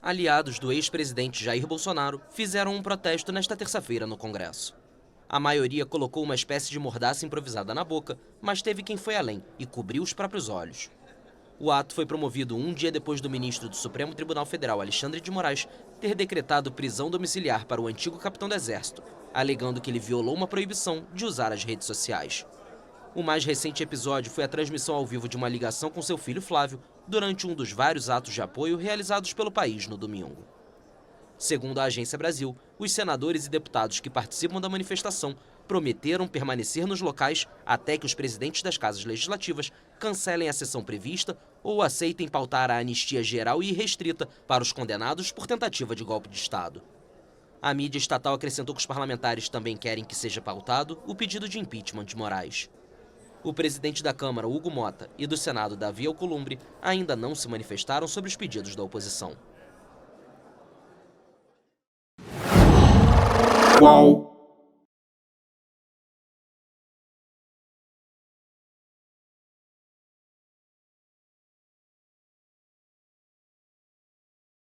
aliados do ex-presidente Jair Bolsonaro fizeram um protesto nesta terça-feira no Congresso. A maioria colocou uma espécie de mordaça improvisada na boca, mas teve quem foi além e cobriu os próprios olhos. O ato foi promovido um dia depois do ministro do Supremo Tribunal Federal, Alexandre de Moraes, ter decretado prisão domiciliar para o antigo capitão do Exército, alegando que ele violou uma proibição de usar as redes sociais. O mais recente episódio foi a transmissão ao vivo de uma ligação com seu filho Flávio durante um dos vários atos de apoio realizados pelo país no domingo. Segundo a Agência Brasil, os senadores e deputados que participam da manifestação prometeram permanecer nos locais até que os presidentes das casas legislativas cancelem a sessão prevista ou aceitem pautar a anistia geral e irrestrita para os condenados por tentativa de golpe de Estado. A mídia estatal acrescentou que os parlamentares também querem que seja pautado o pedido de impeachment de Moraes. O presidente da Câmara, Hugo Mota, e do Senado, Davi Alcolumbre, ainda não se manifestaram sobre os pedidos da oposição. Qual?